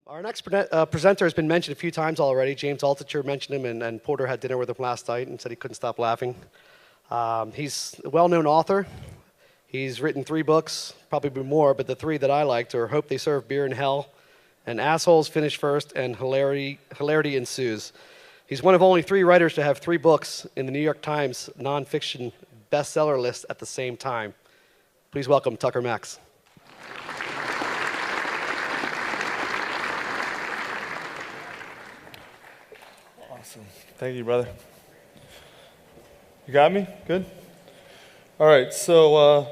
Our next presenter has been mentioned a few times already. James Altucher mentioned him, and Porter had dinner with him last night and said he couldn't stop laughing. He's a well-known author. He's written 3 books, probably more, but the 3 that I liked are Hope They Serve Beer in Hell, and Assholes Finish First, and Hilarity Ensues. He's one of only 3 writers to have 3 books in the New York Times nonfiction bestseller list at the same time. Please welcome Tucker Max. Awesome. Thank you, brother. You got me? Good? All right, so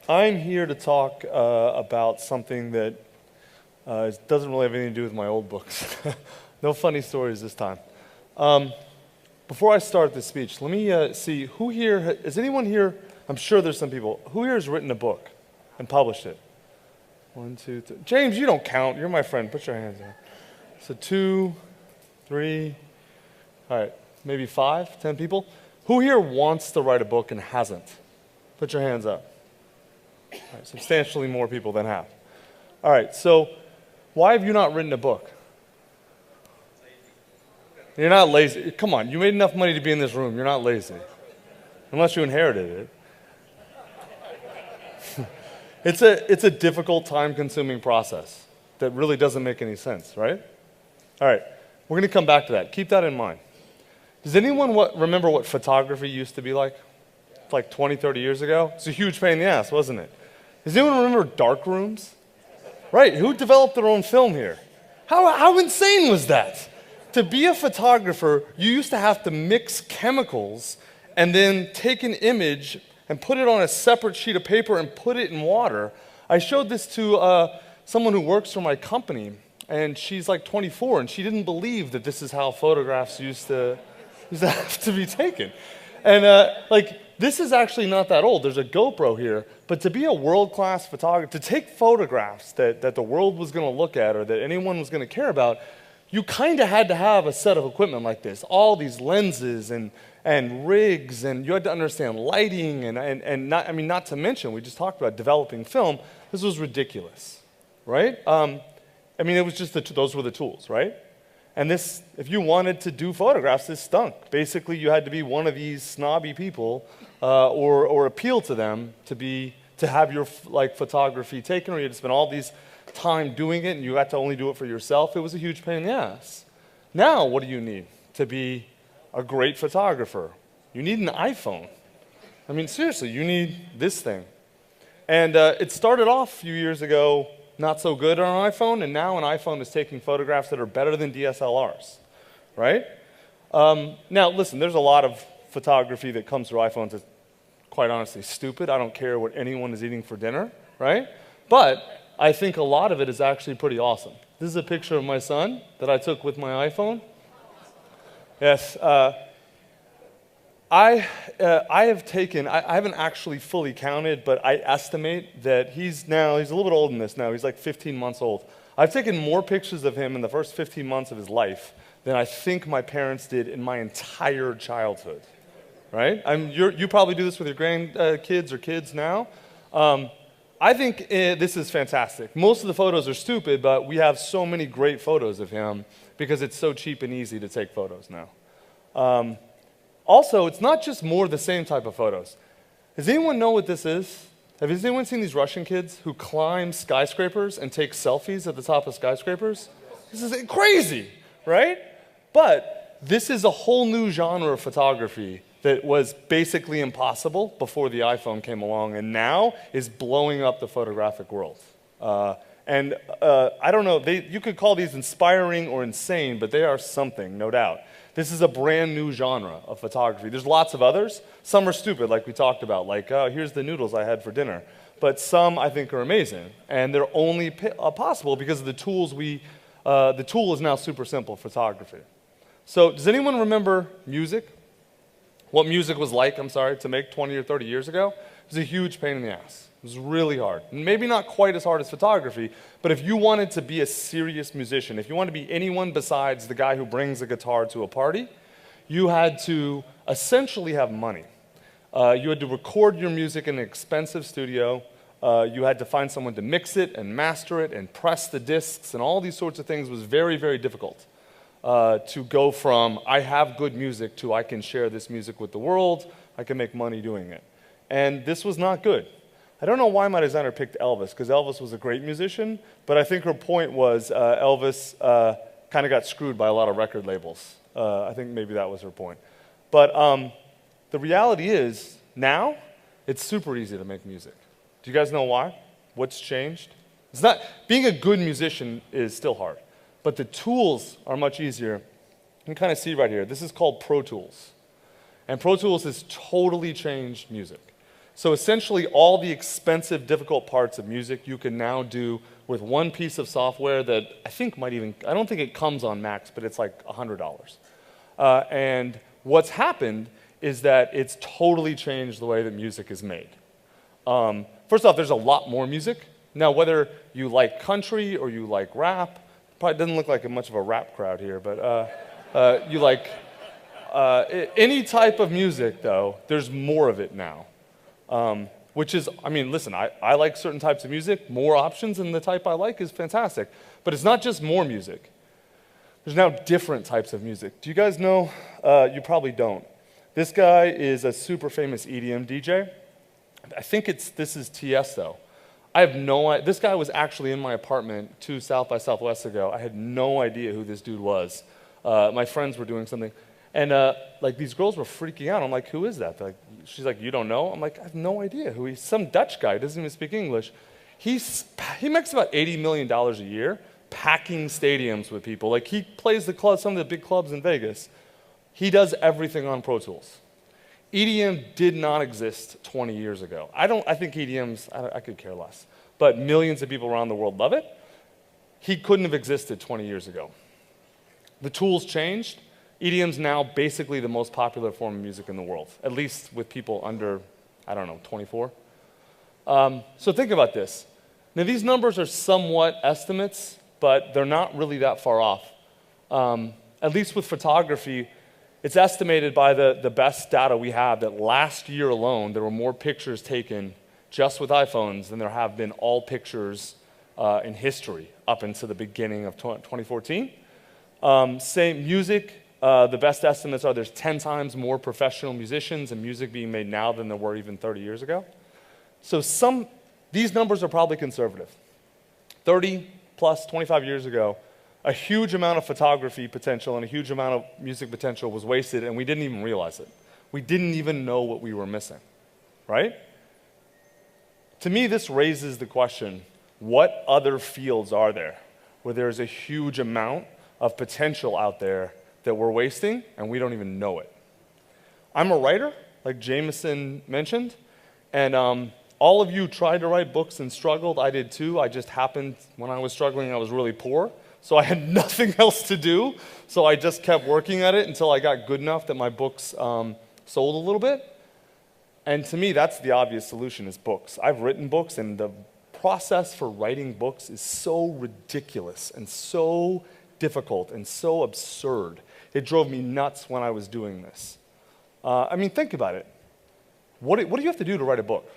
I'm here to talk about something that doesn't really have anything to do with my old books. No funny stories this time. Before I start this speech, let me see, who here, is anyone here, I'm sure there's some people, who here has written a book and published it? 1, 2, 3. James, you don't count. You're my friend. Put your hands down. So 2, 3, all right, maybe 5, 10 people. Who here wants to write a book and hasn't? Put your hands up. All right, substantially more people than have. All right, so why have you not written a book? You're not lazy. Come on, you made enough money to be in this room. You're not lazy. Unless you inherited it. It's a difficult, time-consuming process that really doesn't make any sense, right? All right, we're going to come back to that. Keep that in mind. Does anyone remember what photography used to be like? Like 20, 30 years ago? It's a huge pain in the ass, wasn't it? Does anyone remember dark rooms? Right, who developed their own film here? How insane was that? To be a photographer, you used to have to mix chemicals and then take an image and put it on a separate sheet of paper and put it in water. I showed this to someone who works for my company, and she's like 24, and she didn't believe that this is how photographs used to have to be taken. And this is actually not that old. There's a GoPro here. But to be a world-class photographer, to take photographs that the world was going to look at or that anyone was going to care about, you kind of had to have a set of equipment like this. All these lenses and rigs, and you had to understand lighting and not to mention, we just talked about developing film. This was ridiculous, right? It was just those were the tools, right? And this, if you wanted to do photographs, this stunk. Basically, you had to be one of these snobby people or appeal to them to have your photography taken, or you had to spend all these time doing it, and you had to only do it for yourself. It was a huge pain in the ass. Now, what do you need to be a great photographer? You need an iPhone. Seriously, you need this thing. And it started off a few years ago not so good on an iPhone, and now an iPhone is taking photographs that are better than DSLRs, right? Now, listen, there's a lot of photography that comes through iPhones that's quite honestly stupid. I don't care what anyone is eating for dinner, right? But I think a lot of it is actually pretty awesome. This is a picture of my son that I took with my iPhone. Yes, I haven't actually fully counted, but I estimate that he's a little bit older than this now. He's like 15 months old. I've taken more pictures of him in the first 15 months of his life than I think my parents did in my entire childhood, right? You probably do this with your grandkids or kids now. I think this is fantastic. Most of the photos are stupid, but we have so many great photos of him because it's so cheap and easy to take photos now. Also, it's not just more the same type of photos. Does anyone know what this is? Have anyone seen these Russian kids who climb skyscrapers and take selfies at the top of skyscrapers? This is crazy, right? But this is a whole new genre of photography that was basically impossible before the iPhone came along and now is blowing up the photographic world. I don't know, you could call these inspiring or insane, but they are something, no doubt. This is a brand new genre of photography. There's lots of others. Some are stupid, like we talked about, like, oh, here's the noodles I had for dinner. But some, I think, are amazing. And they're only possible because of the tools the tool is now super simple photography. So does anyone remember music? What music was like, to make 20 or 30 years ago? It was a huge pain in the ass. It was really hard. Maybe not quite as hard as photography, but if you wanted to be a serious musician, if you wanted to be anyone besides the guy who brings a guitar to a party, you had to essentially have money. You had to record your music in an expensive studio. You had to find someone to mix it and master it and press the discs and all these sorts of things was very, very difficult. To go from, I have good music, to I can share this music with the world, I can make money doing it. And this was not good. I don't know why my designer picked Elvis, because Elvis was a great musician, but I think her point was Elvis kind of got screwed by a lot of record labels. I think maybe that was her point. But the reality is, now, it's super easy to make music. Do you guys know why? What's changed? It's not, being a good musician is still hard, but the tools are much easier. You can kind of see right here. This is called Pro Tools. And Pro Tools has totally changed music. So essentially, all the expensive, difficult parts of music you can now do with one piece of software that I think might even, I don't think it comes on Macs, but it's like $100. And what's happened is that it's totally changed the way that music is made. First off, there's a lot more music. Now, whether you like country or you like rap, probably doesn't look like much of a rap crowd here, but you like any type of music, though, there's more of it now. Which is, I mean, listen, I like certain types of music. More options in the type I like is fantastic. But it's not just more music. There's now different types of music. Do you guys know? You probably don't. This guy is a super famous EDM DJ. I think this is TS, though. I have no idea. This guy was actually in my apartment 2 South by Southwest ago. I had no idea who this dude was. My friends were doing something. And like these girls were freaking out. I'm like, who is that? She's like, you don't know? I'm like, I have no idea who he's. Some Dutch guy, doesn't even speak English. He makes about $80 million a year packing stadiums with people. Like he plays the club, some of the big clubs in Vegas. He does everything on Pro Tools. EDM did not exist 20 years ago. I think EDM's, I could care less. But millions of people around the world love it. He couldn't have existed 20 years ago. The tools changed. EDM's now basically the most popular form of music in the world, at least with people under, I don't know, 24. So think about this. Now these numbers are somewhat estimates, but they're not really that far off. At least with photography, it's estimated by the best data we have that last year alone, there were more pictures taken just with iPhones than there have been all pictures in history up until the beginning of 2014. Same music. The best estimates are there's 10 times more professional musicians and music being made now than there were even 30 years ago. So these numbers are probably conservative. 30 plus 25 years ago, a huge amount of photography potential and a huge amount of music potential was wasted, and we didn't even realize it. We didn't even know what we were missing, right? To me, this raises the question, what other fields are there where there's a huge amount of potential out there that we're wasting, and we don't even know it? I'm a writer, like Jameson mentioned, and all of you tried to write books and struggled. I did too. I just happened, when I was struggling, I was really poor, so I had nothing else to do, so I just kept working at it until I got good enough that my books sold a little bit. And to me, that's the obvious solution, is books. I've written books, and the process for writing books is so ridiculous and so difficult and so absurd. It drove me nuts when I was doing this. I mean, think about it. What do you have to do to write a book?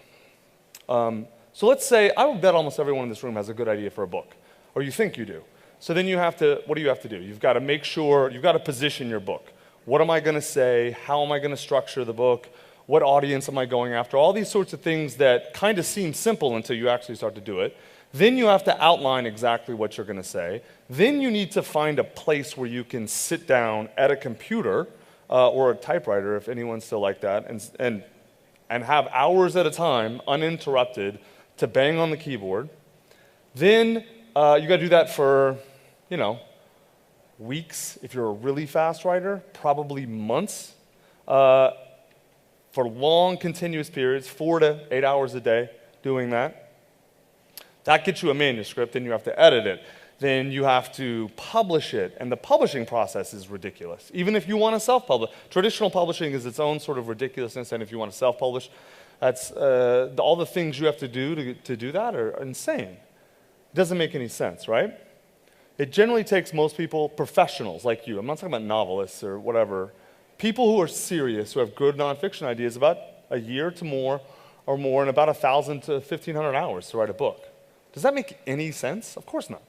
So let's say, I would bet almost everyone in this room has a good idea for a book, or you think you do. So then what do you have to do? You've got to make sure, you've got to position your book. What am I going to say? How am I going to structure the book? What audience am I going after? All these sorts of things that kind of seem simple until you actually start to do it. Then you have to outline exactly what you're going to say. Then you need to find a place where you can sit down at a computer or a typewriter, if anyone's still like that, and have hours at a time, uninterrupted, to bang on the keyboard. Then you got to do that for, weeks. If you're a really fast writer, probably months. For long, continuous periods, 4 to 8 hours a day doing that. That gets you a manuscript, then you have to edit it. Then you have to publish it, and the publishing process is ridiculous. Even if you want to self-publish. Traditional publishing is its own sort of ridiculousness, and if you want to self-publish, that's all the things you have to do to do that are insane. It doesn't make any sense, right? It generally takes most people, professionals like you, I'm not talking about novelists or whatever, people who are serious, who have good nonfiction ideas, about a year to more, or more and about 1,000 to 1,500 hours to write a book. Does that make any sense? Of course not.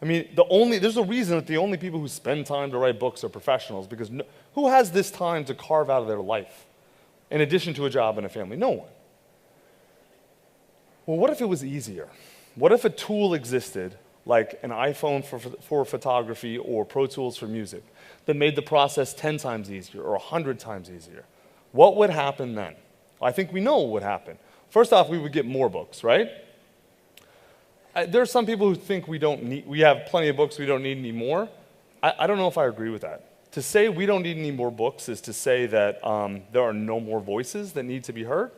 I mean, there's a reason that the only people who spend time to write books are professionals, because who has this time to carve out of their life in addition to a job and a family? No one. Well, what if it was easier? What if a tool existed, like an iPhone for photography or Pro Tools for music, that made the process 10 times easier or 100 times easier? What would happen then? I think we know what would happen. First off, we would get more books, right? There are some people who think we have plenty of books, we don't need any more. I don't know if I agree with that. To say we don't need any more books is to say that there are no more voices that need to be heard.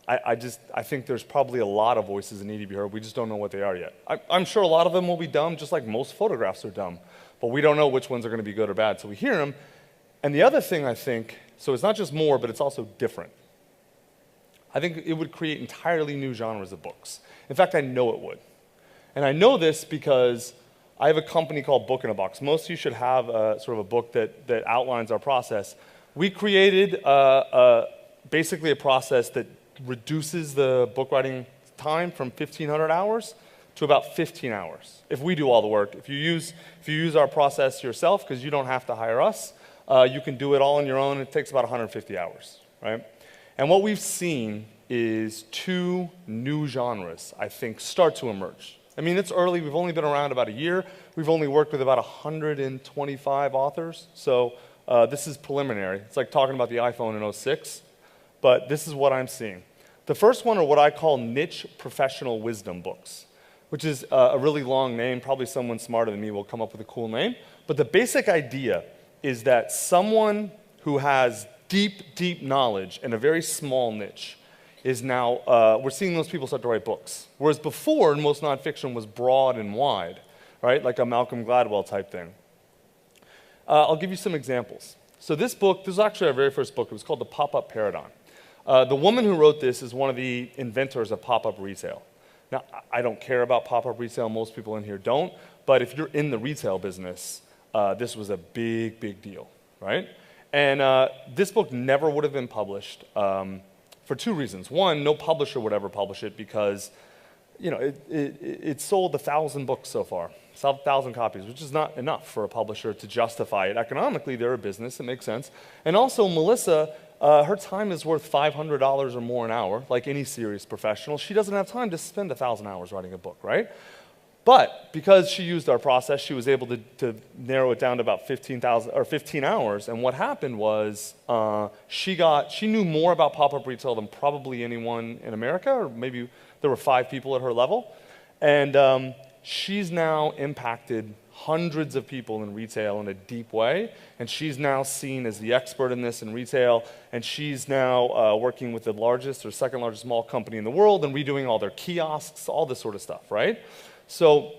I think there's probably a lot of voices that need to be heard. We just don't know what they are yet. I'm sure a lot of them will be dumb, just like most photographs are dumb. But we don't know which ones are going to be good or bad, so we hear them. And the other thing I think, so it's not just more, but it's also different. I think it would create entirely new genres of books. In fact, I know it would. And I know this because I have a company called Book in a Box. Most of you should have sort of a book that outlines our process. We created basically a process that reduces the book writing time from 1,500 hours to about 15 hours. If we do all the work, if you use our process yourself, because you don't have to hire us, you can do it all on your own. It takes about 150 hours, right? And what we've seen is two new genres, I think, start to emerge. I mean, it's early. We've only been around about a year. We've only worked with about 125 authors. So this is preliminary. It's like talking about the iPhone in '06. But this is what I'm seeing. The first one are what I call niche professional wisdom books, which is a really long name. Probably someone smarter than me will come up with a cool name. But the basic idea is that someone who has deep, deep knowledge in a very small niche is now, we're seeing those people start to write books. Whereas before, most nonfiction was broad and wide, right? Like a Malcolm Gladwell type thing. I'll give you some examples. So this book, this is actually our very first book. It was called The Pop-Up Paradigm. The woman who wrote this is one of the inventors of pop-up retail. Now, I don't care about pop-up retail. Most people in here don't. But if you're in the retail business, this was a big, big deal, right? And this book never would have been published for two reasons. One, no publisher would ever publish it because, you know, it sold 1,000 books so far, sold 1,000 copies, which is not enough for a publisher to justify it. Economically, they're a business. It makes sense. And also, Melissa, her time is worth $500 or more an hour, like any serious professional. She doesn't have time to spend 1,000 hours writing a book, right? But because she used our process, she was able to narrow it down to about 15 hours. And what happened was she knew more about pop-up retail than probably anyone in America, or maybe there were 5 people at her level. And she's now impacted hundreds of people in retail in a deep way. And she's now seen as the expert in this in retail. And she's now working with the largest or second largest mall company in the world and redoing all their kiosks, all this sort of stuff, right? So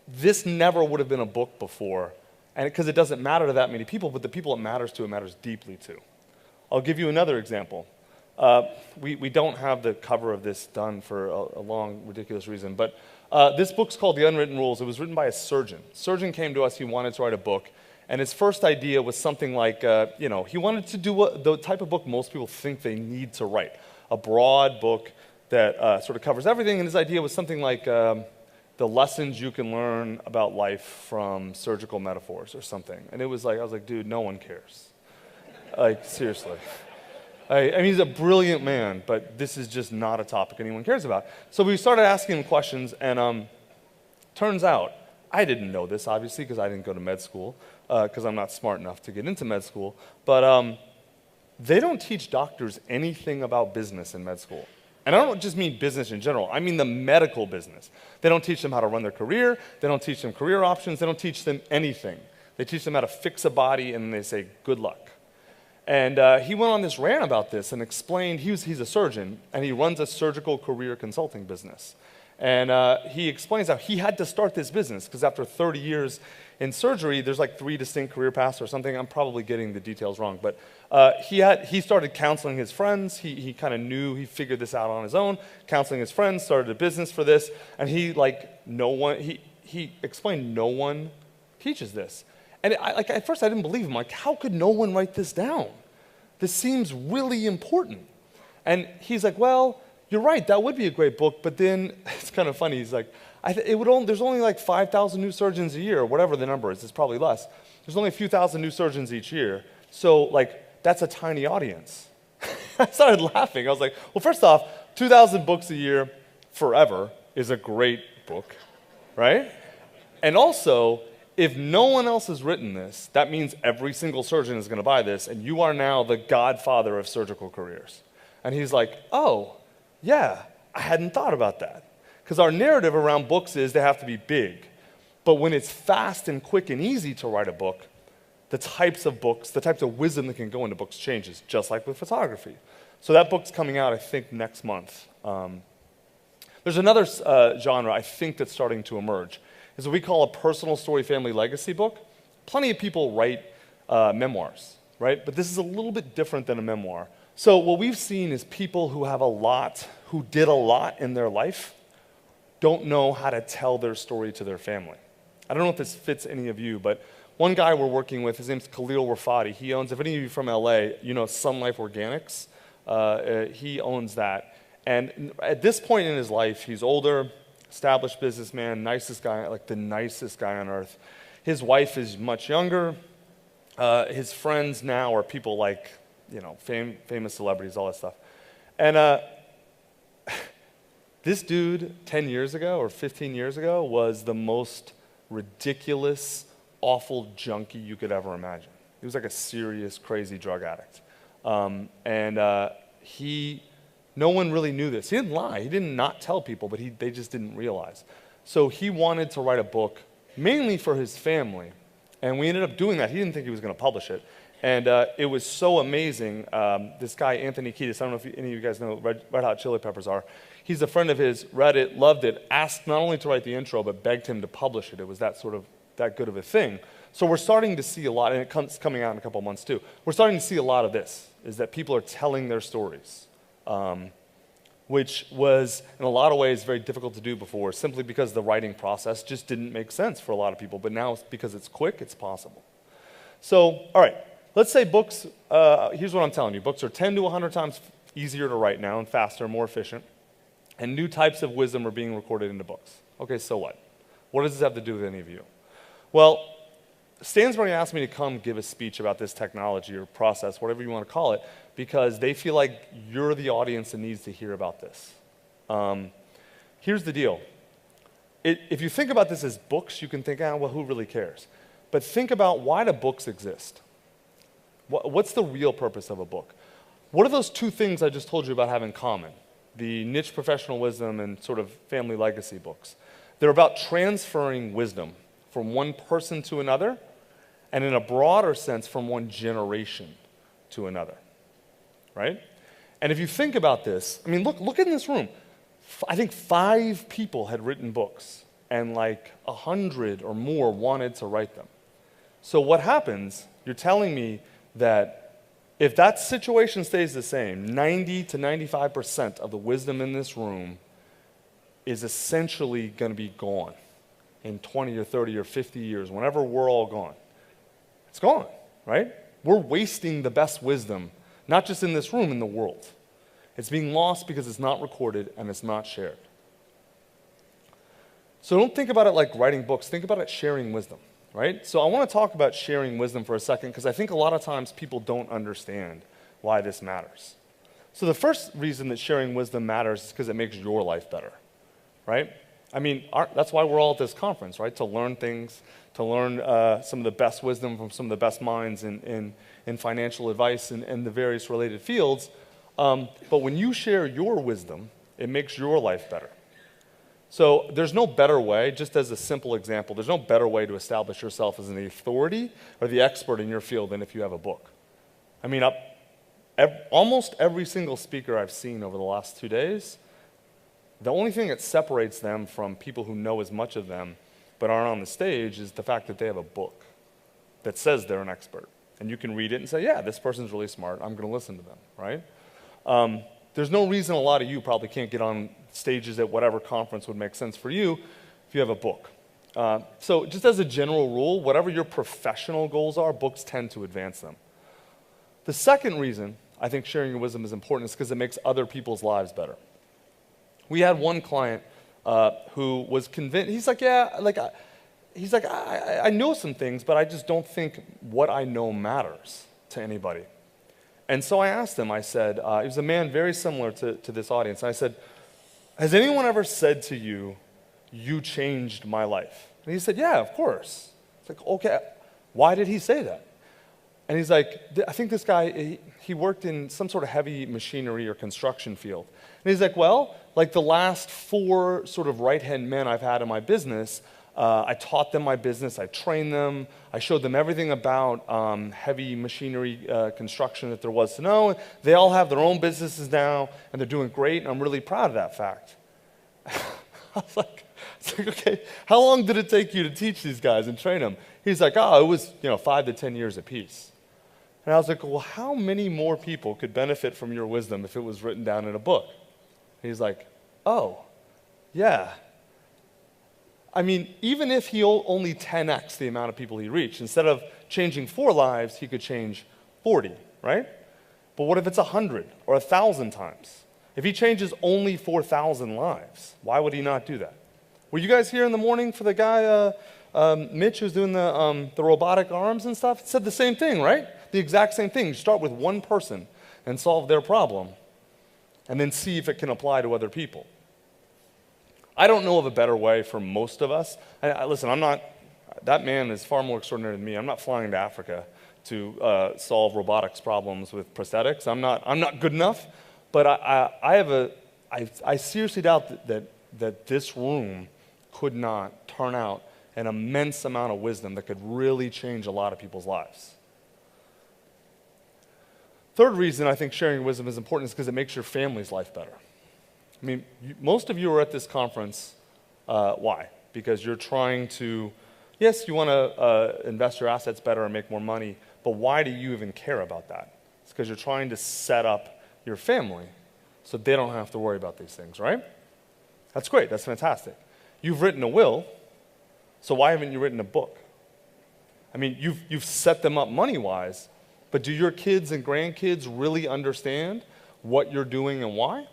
this never would have been a book before, and because it doesn't matter to that many people, but the people it matters to, it matters deeply to. I'll give you another example. We don't have the cover of this done for a long, ridiculous reason, but this book's called The Unwritten Rules. It was written by a surgeon. Surgeon came to us, he wanted to write a book, and his first idea was something like, he wanted to do the type of book most people think they need to write, a broad book that sort of covers everything, and his idea was something like the lessons you can learn about life from surgical metaphors or something. And it was like, I was like, dude, no one cares. Like, seriously. I mean, he's a brilliant man, but this is just not a topic anyone cares about. So we started asking him questions, and turns out, I didn't know this, obviously, because I didn't go to med school, because I'm not smart enough to get into med school, but they don't teach doctors anything about business in med school. And I don't just mean business in general. I mean the medical business. They don't teach them how to run their career. They don't teach them career options. They don't teach them anything. They teach them how to fix a body, and they say, good luck. And he went on this rant about this and explained, he's a surgeon, and he runs a surgical career consulting business. And he explains how he had to start this business, because after 30 years in surgery, there's like 3 distinct career paths or something. I'm probably getting the details wrong, but he started counseling his friends. He kind of knew, he figured this out on his own, counseling his friends, started a business for this, and he explained no one teaches this. And at first I didn't believe him. Like, how could no one write this down? This seems really important. And he's like, well, you're right, that would be a great book, but then, it's kind of funny, he's like, there's only like 5,000 new surgeons a year, or whatever the number is, it's probably less. There's only a few thousand new surgeons each year, so like, that's a tiny audience. I started laughing. I was like, well, first off, 2,000 books a year forever is a great book, right? And also, if no one else has written this, that means every single surgeon is going to buy this, and you are now the godfather of surgical careers. And he's like, oh, yeah, I hadn't thought about that. Because our narrative around books is they have to be big. But when it's fast and quick and easy to write a book, the types of books, the types of wisdom that can go into books changes, just like with photography. So that book's coming out, I think, next month. There's another genre, I think, that's starting to emerge. It's what we call a personal story family legacy book. Plenty of people write memoirs, right? But this is a little bit different than a memoir. So what we've seen is people who have a lot, who did a lot in their life, don't know how to tell their story to their family. I don't know if this fits any of you, but one guy we're working with, his name's Khalil Rafati. He owns, if any of you from LA, you know Sun Life Organics. He owns that. And at this point in his life, he's older, established businessman, nicest guy, like the nicest guy on earth. His wife is much younger. His friends now are people like, you know, famous celebrities, all that stuff. And this dude 10 years ago or 15 years ago was the most ridiculous, awful junkie you could ever imagine. He was like a serious, crazy drug addict. No one really knew this. He didn't lie. He didn't not tell people, but they just didn't realize. So he wanted to write a book mainly for his family, and we ended up doing that. He didn't think he was going to publish it. And it was so amazing. This guy, Anthony Kiedis, I don't know if any of you guys know who Red Hot Chili Peppers are. He's a friend of his, read it, loved it, asked not only to write the intro, but begged him to publish it. It was that good of a thing. So we're starting to see a lot, and it's coming out in a couple months too. We're starting to see a lot of this, is that people are telling their stories, which was, in a lot of ways, very difficult to do before, simply because the writing process just didn't make sense for a lot of people. But now, because it's quick, it's possible. So, all right, let's say books, here's what I'm telling you. Books are 10 to 100 times easier to write now and faster, more efficient. And new types of wisdom are being recorded into books. Okay, so what? What does this have to do with any of you? Well, Stansberry asked me to come give a speech about this technology or process, whatever you want to call it, because they feel like you're the audience that needs to hear about this. Here's the deal. If you think about this as books, you can think, well, who really cares? But think about, why do books exist? What's the real purpose of a book? What are those two things I just told you about have in common? The niche professional wisdom and sort of family legacy books. They're about transferring wisdom from one person to another, and in a broader sense, from one generation to another, right? And if you think about this, I mean, look in this room. I think 5 people had written books, and like 100 or more wanted to write them. So what happens, you're telling me that if that situation stays the same, 90 to 95% of the wisdom in this room is essentially going to be gone in 20 or 30 or 50 years, whenever we're all gone. It's gone, right? We're wasting the best wisdom, not just in this room, in the world. It's being lost because it's not recorded and it's not shared. So don't think about it like writing books. Think about it sharing wisdom, right? So I want to talk about sharing wisdom for a second, because I think a lot of times people don't understand why this matters. So the first reason that sharing wisdom matters is because it makes your life better, right? I mean, that's why we're all at this conference, right? To learn things, to learn some of the best wisdom from some of the best minds in financial advice and the various related fields. But when you share your wisdom, it makes your life better. So there's no better way, just as a simple example, there's no better way to establish yourself as an authority or the expert in your field than if you have a book. I mean, almost every single speaker I've seen over the last 2 days, the only thing that separates them from people who know as much of them but aren't on the stage is the fact that they have a book that says they're an expert. And you can read it and say, yeah, this person's really smart, I'm going to listen to them, right? There's no reason a lot of you probably can't get on stages at whatever conference would make sense for you if you have a book. So just as a general rule, whatever your professional goals are, books tend to advance them. The second reason I think sharing your wisdom is important is because it makes other people's lives better. We had one client who was convinced, he's like, yeah, like, I know some things, but I just don't think what I know matters to anybody. And so I asked him, I said, he was a man very similar to this audience, and I said, has anyone ever said to you, you changed my life? And he said, yeah, of course. It's like, okay, why did he say that? And he's like, I think this guy, he worked in some sort of heavy machinery or construction field. And he's like, well, like the last 4 sort of right-hand men I've had in my business, I taught them my business, I trained them, I showed them everything about heavy machinery construction that there was to know. They all have their own businesses now, and they're doing great, and I'm really proud of that fact. I was like, okay, how long did it take you to teach these guys and train them? He's like, oh, it was 5 to 10 years apiece. And I was like, well, how many more people could benefit from your wisdom if it was written down in a book? And he's like, oh, yeah. I mean, even if he only 10x the amount of people he reached, instead of changing 4 lives, he could change 40, right? But what if it's 100 or 1,000 times? If he changes only 4,000 lives, why would he not do that? Were you guys here in the morning for the guy, Mitch, who's doing the robotic arms and stuff? It said the same thing, right? The exact same thing. You start with one person and solve their problem, and then see if it can apply to other people. I don't know of a better way for most of us. Listen, that man is far more extraordinary than me. I'm not flying to Africa to solve robotics problems with prosthetics. I'm not good enough, but I seriously doubt that this room could not turn out an immense amount of wisdom that could really change a lot of people's lives. Third reason I think sharing wisdom is important is because it makes your family's life better. I mean, most of you are at this conference, why? Because you're trying to, yes, you want to invest your assets better and make more money, but why do you even care about that? It's because you're trying to set up your family so they don't have to worry about these things, right? That's great, that's fantastic. You've written a will, so why haven't you written a book? I mean, you've set them up money-wise, but do your kids and grandkids really understand what you're doing and why?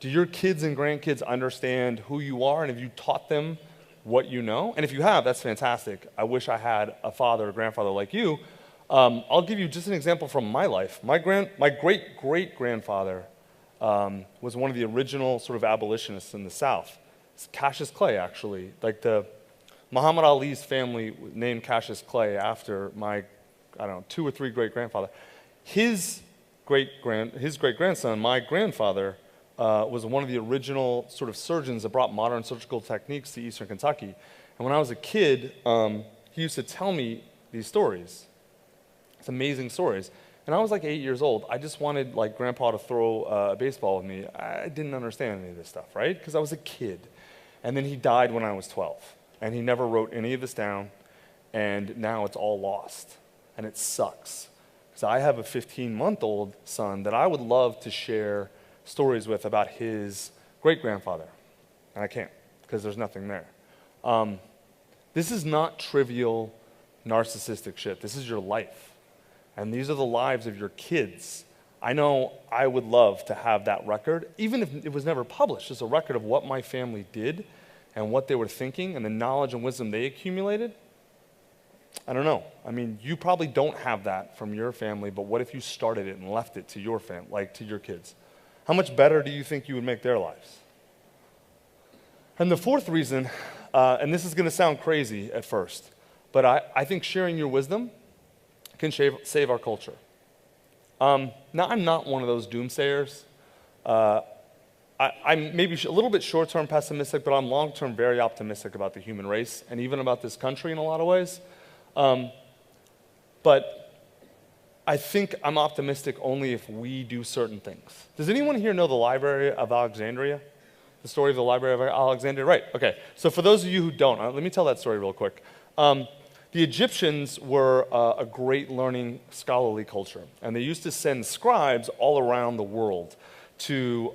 Do your kids and grandkids understand who you are, and have you taught them what you know? And if you have, that's fantastic. I wish I had a father or grandfather like you. I'll give you just an example from my life. My great-great-grandfather was one of the original sort of abolitionists in the South. It's Cassius Clay, actually. Like Muhammad Ali's family named Cassius Clay after my, 2 or 3 great-grandfather. His great-grandson, my grandfather, was one of the original sort of surgeons that brought modern surgical techniques to Eastern Kentucky. And when I was a kid, he used to tell me these stories. It's amazing stories. And I was like 8 years old. I just wanted like Grandpa to throw a baseball with me. I didn't understand any of this stuff, right? Because I was a kid. And then he died when I was 12. And he never wrote any of this down. And now it's all lost. And it sucks. Because I have a 15-month-old son that I would love to share stories with about his great-grandfather. And I can't, because there's nothing there. This is not trivial, narcissistic shit. This is your life. And these are the lives of your kids. I know I would love to have that record, even if it was never published, just a record of what my family did and what they were thinking and the knowledge and wisdom they accumulated. I don't know. I mean, you probably don't have that from your family, but what if you started it and left it to your family, like to your kids? How much better do you think you would make their lives? And the fourth reason, and this is going to sound crazy at first, but I think sharing your wisdom can save our culture. Now, I'm not one of those doomsayers. I'm maybe a little bit short-term pessimistic, but I'm long-term very optimistic about the human race and even about this country in a lot of ways. But I think I'm optimistic only if we do certain things. Does anyone here know the Library of Alexandria? The story of the Library of Alexandria? Right, okay. So for those of you who don't, let me tell that story real quick. The Egyptians were a great learning scholarly culture, and they used to send scribes all around the world to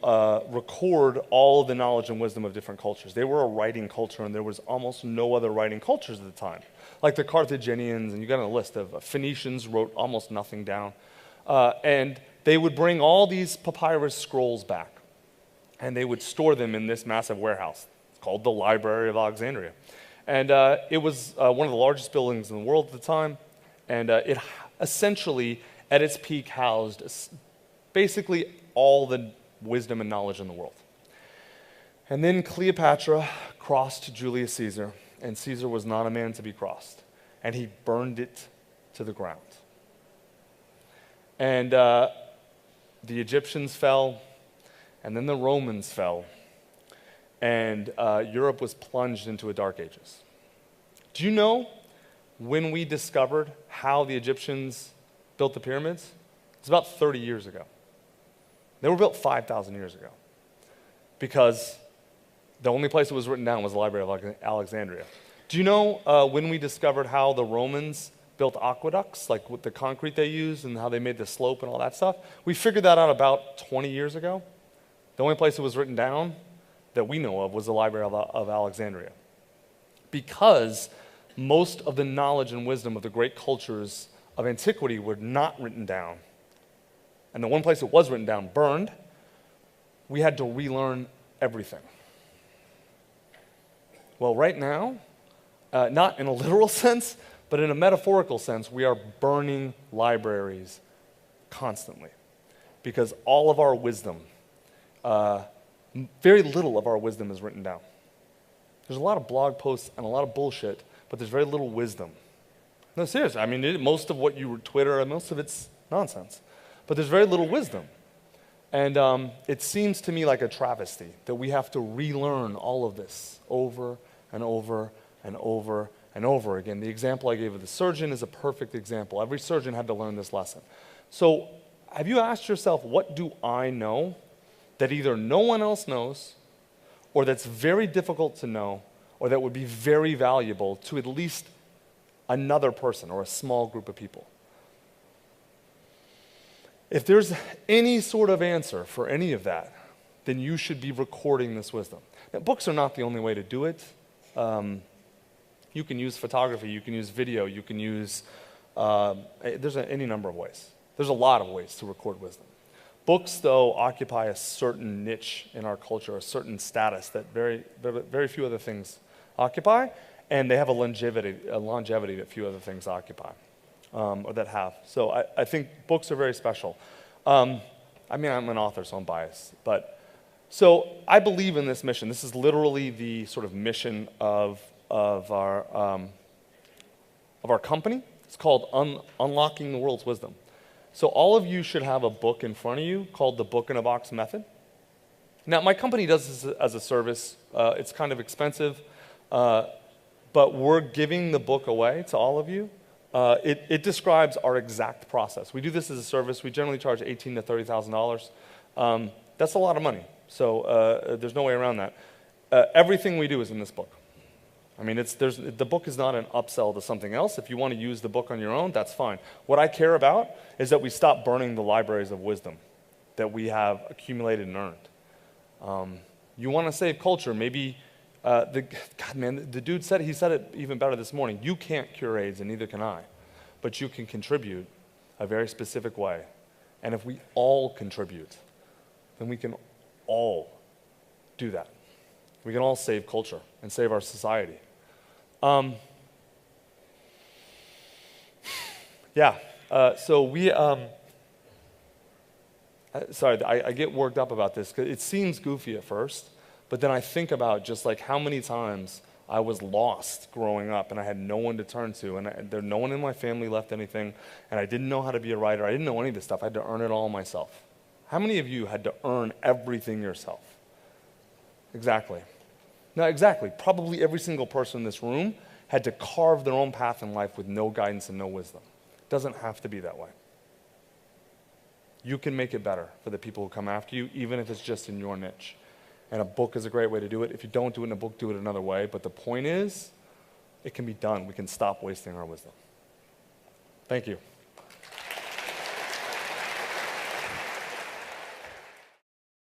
record all of the knowledge and wisdom of different cultures. They were a writing culture, and there was almost no other writing cultures at the time. Like the Carthaginians, and you got a list of Phoenicians wrote almost nothing down. And they would bring all these papyrus scrolls back, and they would store them in this massive warehouse called the Library of Alexandria. And it was one of the largest buildings in the world at the time, and it essentially, at its peak, housed basically all the wisdom and knowledge in the world. And then Cleopatra crossed Julius Caesar, and Caesar was not a man to be crossed, and he burned it to the ground. And the Egyptians fell, and then the Romans fell, and Europe was plunged into a dark ages. Do you know when we discovered how the Egyptians built the pyramids? It's about 30 years ago. They were built 5,000 years ago, because the only place it was written down was the Library of Alexandria. Do you know when we discovered how the Romans built aqueducts, like with the concrete they used and how they made the slope and all that stuff? We figured that out about 20 years ago. The only place it was written down that we know of was the Library of Alexandria. Because most of the knowledge and wisdom of the great cultures of antiquity were not written down, and the one place it was written down burned, we had to relearn everything. Well, right now, not in a literal sense, but in a metaphorical sense, we are burning libraries constantly, because all of our wisdom, very little of our wisdom is written down. There's a lot of blog posts and a lot of bullshit, but there's very little wisdom. No, seriously, I mean, most of what you Twitter, most of it's nonsense, but there's very little wisdom. And it seems to me like a travesty that we have to relearn all of this over and over and over and over again. The example I gave of the surgeon is a perfect example. Every surgeon had to learn this lesson. So have you asked yourself, what do I know that either no one else knows, or that's very difficult to know, or that would be very valuable to at least another person or a small group of people? If there's any sort of answer for any of that, then you should be recording this wisdom. Now, books are not the only way to do it. You can use photography, you can use video, you can use, there's any number of ways. There's a lot of ways to record wisdom. Books, though, occupy a certain niche in our culture, a certain status that very few other things occupy, and they have a longevity that few other things occupy, or that have. So I think books are very special. I mean, I'm an author, so I'm biased. So I believe in this mission. This is literally the sort of mission of our company. It's called Unlocking the World's Wisdom. So all of you should have a book in front of you called the Book in a Box Method. Now, my company does this as a service. It's kind of expensive, but we're giving the book away to all of you. It describes our exact process. We do this as a service. We generally charge $18,000 to $30,000. That's a lot of money, so there's no way around that. Everything we do is in this book. I mean, the book is not an upsell to something else. If you want to use the book on your own, that's fine. What I care about is that we stop burning the libraries of wisdom that we have accumulated and earned. You want to save culture, maybe, the dude said it even better this morning. You can't cure AIDS, and neither can I, but you can contribute a very specific way. And if we all contribute, then we can all do that. We can all save culture and save our society. So we, sorry, I get worked up about this because it seems goofy at first, but then I think about just like how many times I was lost growing up and I had no one to turn to, and no one in my family left anything, and I didn't know how to be a writer. I didn't know any of this stuff. I had to earn it all myself. How many of you had to earn everything yourself? Exactly. Now, exactly. Probably every single person in this room had to carve their own path in life with no guidance and no wisdom. It doesn't have to be that way. You can make it better for the people who come after you, even if it's just in your niche. And a book is a great way to do it. If you don't do it in a book, do it another way. But the point is, it can be done. We can stop wasting our wisdom. Thank you.